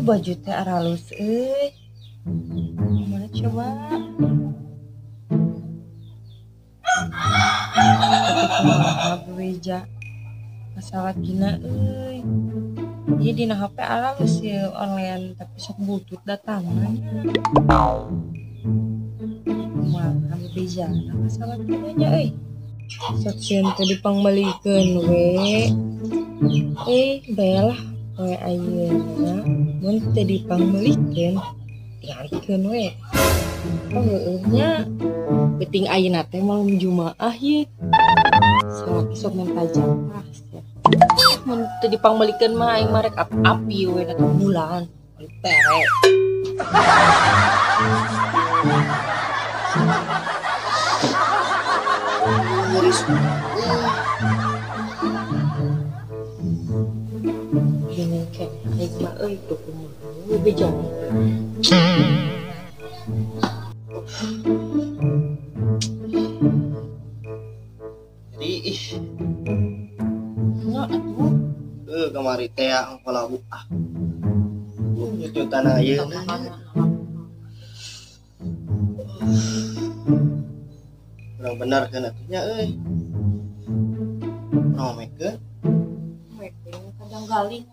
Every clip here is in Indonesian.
baju teh aralus gimana coba tapi kumaha bebeja masalah gina jadi dina HP aralus ya online tapi sok butut datangan kumaha bebeja masalah gina sok sieun teh dipangbalikeun we bayalah we ayeuna mun teu dipangbalikeun tinggalikeun we nya penting ayeuna teh malam Jumaah ye sok minta jatah mun teu dipangbalikeun mah aing marek api we datang bulan pere gini kayak aing mah tuh kumaha bejong jadi kemari teh angkola nyucut tanah ayeuna urang bener kan atunya mekeun kadang galing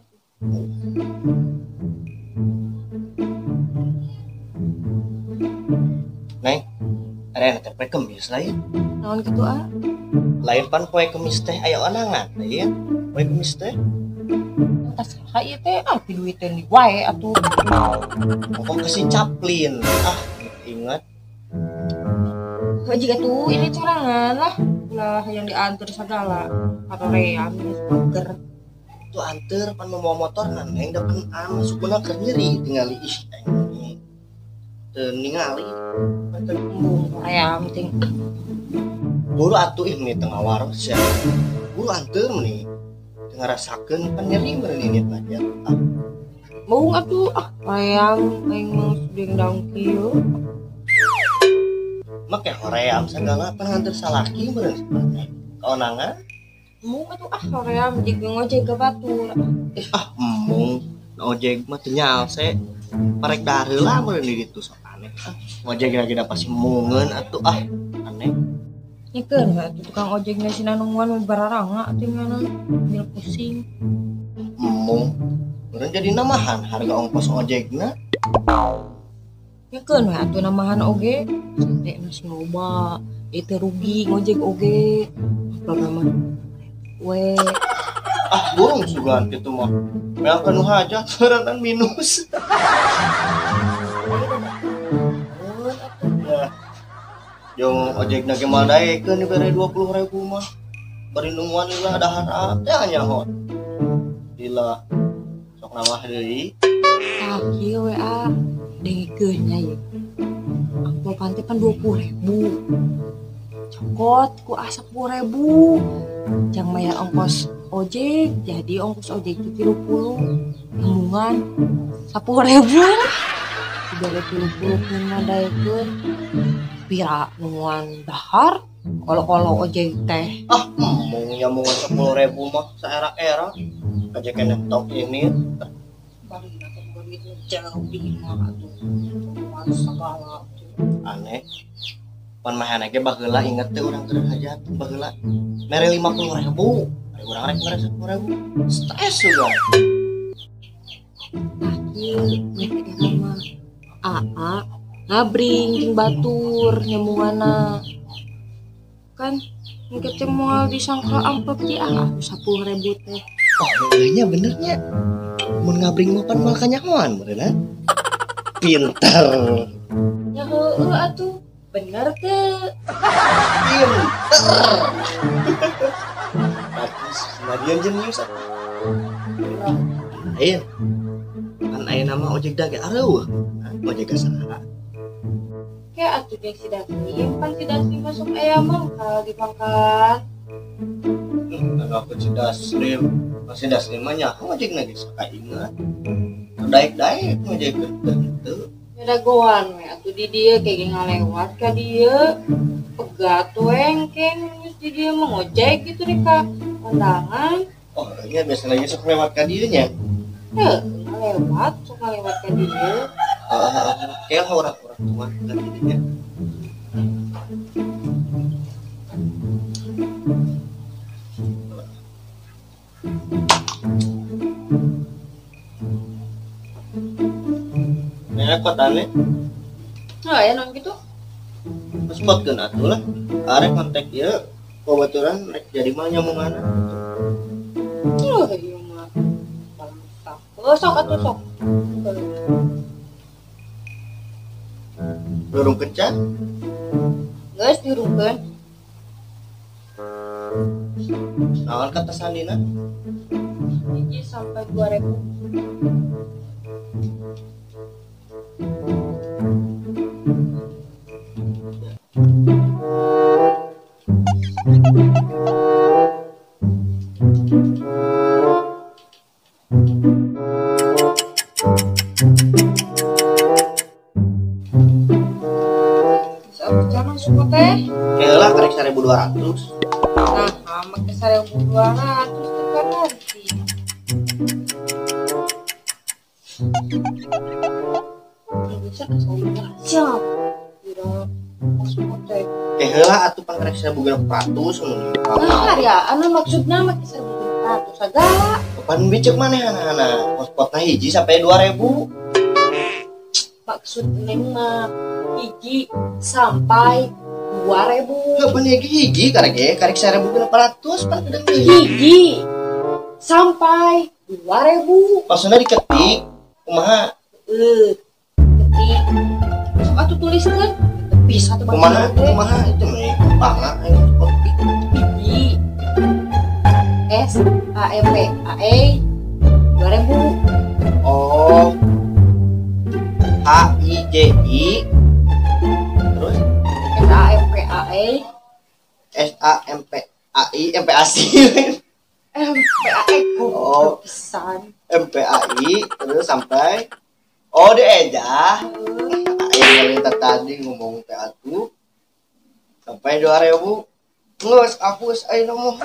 Neng, ada teh poe Kemis lain. naon kitu Lain pan poe Kemis teh aya onangan, ya. Poe Kemis teh. tas ieu teh ti duit teh di wae atuh. Pokok kasih caplin. Ingat. Jika tuh ini curangan lah yang diantar segala karorean mager. Itu anter pan membawa motor neng dapat masuk beuna keur nyeri tingali ini. Teu ningali. Ayam ting. Buru atuh ini tengah waros ya. Buru anter meni. Ngarasakeun pan nyeri meureun ini aja. Mau atuh ayam aing mah sedeng daun kieu. Make hoream segala pan nganter salaki meureun sebenarnya. Kaonangan Mau atuh hoream jeung ngojek ke batur. Mung ojek mah teu nyalse. Parek daheula meureun di ditu sok aneh. Ojek lagi da pasti mungeun atuh aneh. Nyekeun atuh tukang ojekna sinanungan bararanga atuh ngana bil pusing. Mung meureun jadi namahan harga ongkos ojekna. Nyekeun atuh namahan oge teh masih loba itu rugi ngojek oge apa mah we Burung sugan kitu mah beakeun nu hajat sorangan minus. Jeung ojekna ge mal daekeun dibere 20.000 mah bari nungguan heula dahar teh nyaho dila sok namah deui kieu we dengikeun nya ye aku pantai kan 20.000 cokot ku 10.000 jang mayar ongkos ojek jadi ongkos ojek itu 30 ngembungan 10.000 30 mah daekeun pira nungguan dahar kalau ojek teh mung nyamungan 10.000 mah saera-era aja kena tok ini bari jauh di mah atuh segala aneh pan mahana ge baheula inget teh urang keur hajat baheula mere 50.000 ari urang rek mere 10.000 stres juga ieu mah ngabring jeung batur nyamungana kan engke teh moal disangka amplop di 10.000 teh nya benernya mun ngabring mah pan moal kanyahoan beneran pintar ya heueuh atuh bener teu pintar bagus nadian jenius lain kan aya nama ojek dage areueuh ojek saha kayak atuh jeung si Dasim pan si Dasim masuk aya mangkal di pangkat aku si Daslim mah nyaho ojek lagi suka ingat daek-daek ngojek teu dagoan we atuh di dieu kayak ngalewat ka dieu pegat wengkeng geus di dieu mah ngojek gitu deh ka kondangan iya biasa lagi sok lewat ka dieu nya heuh lewat, suka lewat ke dia. Kayak orang-orang tua kan jadinya. Nah, kotane Nah, ya nang gitu. spotkeun atuh lah. Arek kontak ieu babaturan rek jadi mah nyamungan. Oh, iya mah. Mantap. Sok atuh sok. Dorong kencan. Geus dirungkeun. Naon kata sandina? Hiji sampai 2000. Bisa bicara suku teh. Kayak lah karek 1.200. Nah, sama ke 1.200 tekan nanti. Bisa ke 1.200 jam. Kira suku teh. Kayak lah atuh pan karek 1.200 mun. Nah, ya, anu maksudnya make 1.200 segala. Pan bicek maneh anak-anak. Spotna hiji sampai 2.000. Maksud neng mah hiji sampai 2.000. Enggak bener hiji karek 1.800 pan gede teh. Hiji sampai 2.000. Maksudna diketik kumaha? Ketik. Sok atuh tuliskeun. Bisa tuh Kumaha itu mah bangga spot hiji SAMP AE 2.000. Oh, HIJI terus SAMP AE SAMPAI MPASI MPAE Oh. pisan. MPAI terus sampai dieja yang tadi ngomong teh atuh sampai 2.000 ngeus hapus ayeuna mah